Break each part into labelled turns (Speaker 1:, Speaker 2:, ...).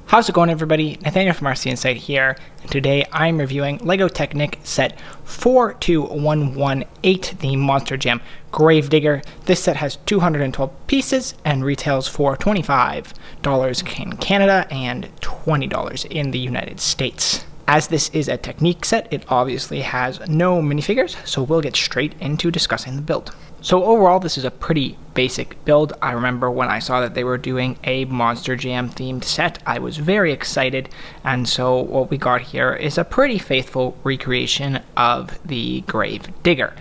Speaker 1: How's it going, everybody? Nathaniel from RCInsight here, and today I'm reviewing LEGO Technic set 42118, the Monster Jam Gravedigger. This set has 212 pieces and retails for $25 in Canada and $20 in the United States. As this is a Technic set, it obviously has no minifigures, so we'll get straight into discussing the build. So overall, this is a pretty basic build. I remember when I saw that they were doing a Monster Jam themed set, I was very excited, and so what we got here is a pretty faithful recreation of the Gravedigger.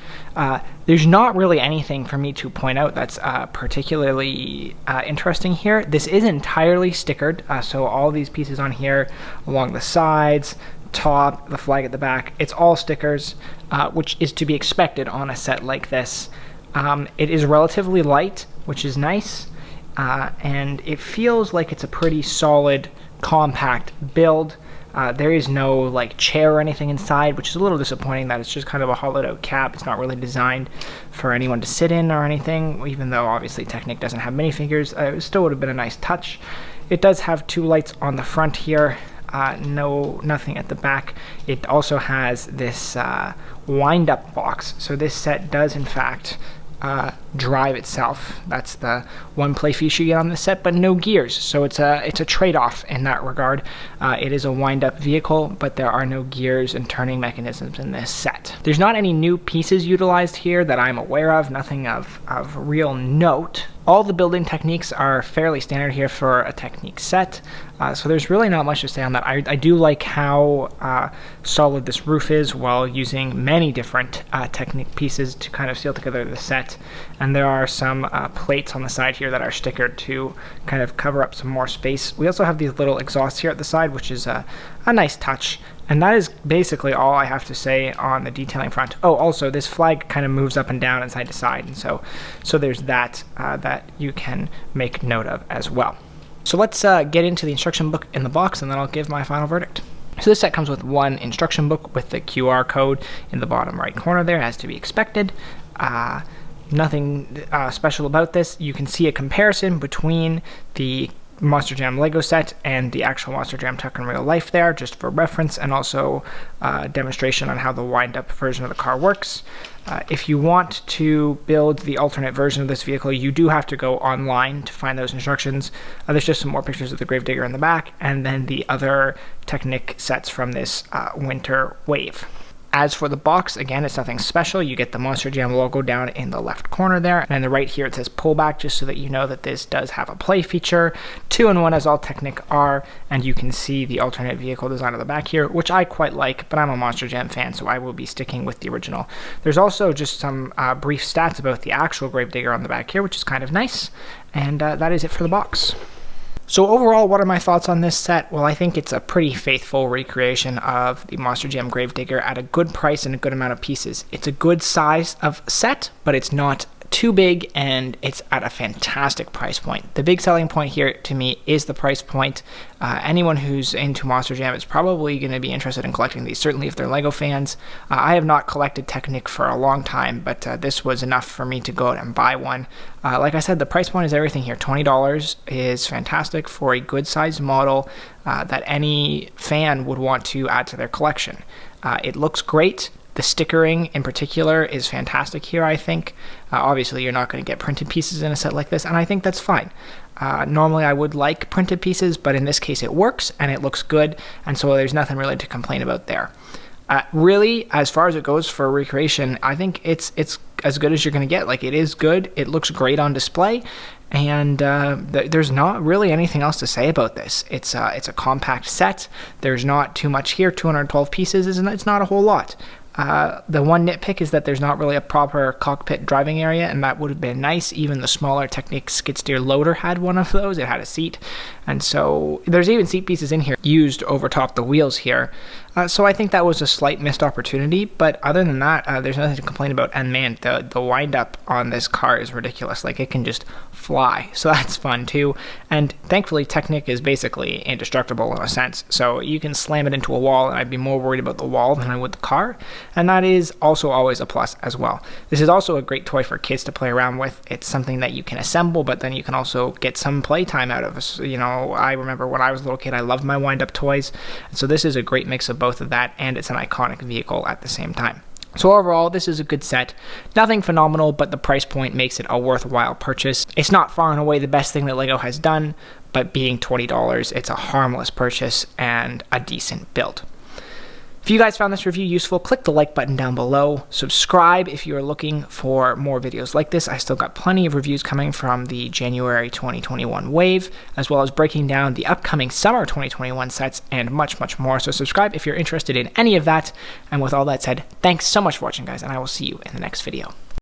Speaker 1: There's not really anything for me to point out that's particularly interesting here. This is entirely stickered, so all these pieces on here along the sides, top, the flag at the back, it's all stickers, which is to be expected on a set like this. It is relatively light, which is nice, and it feels like it's a pretty solid, compact build. There is no like chair or anything inside, which is a little disappointing that it's just kind of a hollowed out cap. It's not really designed for anyone to sit in or anything, even though obviously Technic doesn't have minifigures. It still would have been a nice touch. It does have two lights on the front here. Nothing at the back. It also has this wind-up box, so this set does in fact drive itself. That's the one play feature you get on this set, but no gears, so it's a trade-off in that regard. It is a wind-up vehicle, but there are no gears and turning mechanisms in this set. There's not any new pieces utilized here that I'm aware of, nothing of real note. All the building techniques are fairly standard here for a Technic set, so there's really not much to say on that. I do like how solid this roof is while using many different Technic pieces to kind of seal together the set, and there are some plates on the side here that are stickered to kind of cover up some more space. We also have these little exhausts here at the side, which is a nice touch. And that is basically all I have to say on the detailing front. Oh, also, this flag kind of moves up and down and side to side, and so there's that that you can make note of as well. So let's get into the instruction book in the box, and then I'll give my final verdict. So this set comes with one instruction book with the QR code in the bottom right corner there, as to be expected. Nothing special about this. You can see a comparison between the Monster Jam Lego set and the actual Monster Jam Tuck in Real Life there, just for reference, and also demonstration on how the wind-up version of the car works. If you want to build the alternate version of this vehicle, you do have to go online to find those instructions. There's just some more pictures of the Gravedigger in the back, and then the other Technic sets from this winter wave. As for the box, again, it's nothing special. You get the Monster Jam logo down in the left corner there, and then the right here it says pullback, just so that you know that this does have a play feature. 2-in-1 as all Technic are, and you can see the alternate vehicle design on the back here, which I quite like, but I'm a Monster Jam fan, so I will be sticking with the original. There's also just some brief stats about the actual Gravedigger on the back here, which is kind of nice, and that is it for the box. So overall, what are my thoughts on this set? Well, I think it's a pretty faithful recreation of the Monster Jam Gravedigger at a good price and a good amount of pieces. It's a good size of set, but it's not too big, and it's at a fantastic price point. The big selling point here to me is the price point. Anyone who's into Monster Jam is probably going to be interested in collecting these, certainly if they're LEGO fans. I have not collected Technic for a long time, but this was enough for me to go out and buy one. Like I said, the price point is everything here. $20 is fantastic for a good sized model that any fan would want to add to their collection. It looks great. The stickering in particular is fantastic here, I think. Obviously, you're not going to get printed pieces in a set like this, and I think that's fine. Normally, I would like printed pieces, but in this case, it works, and it looks good, and so there's nothing really to complain about there. Really, as far as it goes for recreation, I think it's as good as you're going to get. Like, it is good, it looks great on display, and there's not really anything else to say about this. It's a compact set. There's not too much here. 212 pieces, it's not a whole lot. The one nitpick is that there's not really a proper cockpit driving area, and that would have been nice. Even the smaller Technic skid steer loader had one of those. It had a seat, and so there's even seat pieces in here used over top the wheels here. So I think that was a slight missed opportunity, but other than that, there's nothing to complain about. And man, the wind up on this car is ridiculous. Like, it can just fly, so that's fun too. And thankfully, Technic is basically indestructible in a sense, so you can slam it into a wall, and I'd be more worried about the wall than I would the car, and that is also always a plus as well. This is also a great toy for kids to play around with. It's something that you can assemble, but then you can also get some playtime out of. You know, I remember when I was a little kid, I loved my wind-up toys, so this is a great mix of both of that, and it's an iconic vehicle at the same time. So overall, this is a good set. Nothing phenomenal, but the price point makes it a worthwhile purchase. It's not far and away the best thing that LEGO has done, but being $20, it's a harmless purchase and a decent build. If you guys found this review useful, click the like button down below. Subscribe if you're looking for more videos like this. I still got plenty of reviews coming from the January 2021 wave, as well as breaking down the upcoming summer 2021 sets and much, much more. So subscribe if you're interested in any of that. And with all that said, thanks so much for watching, guys, and I will see you in the next video.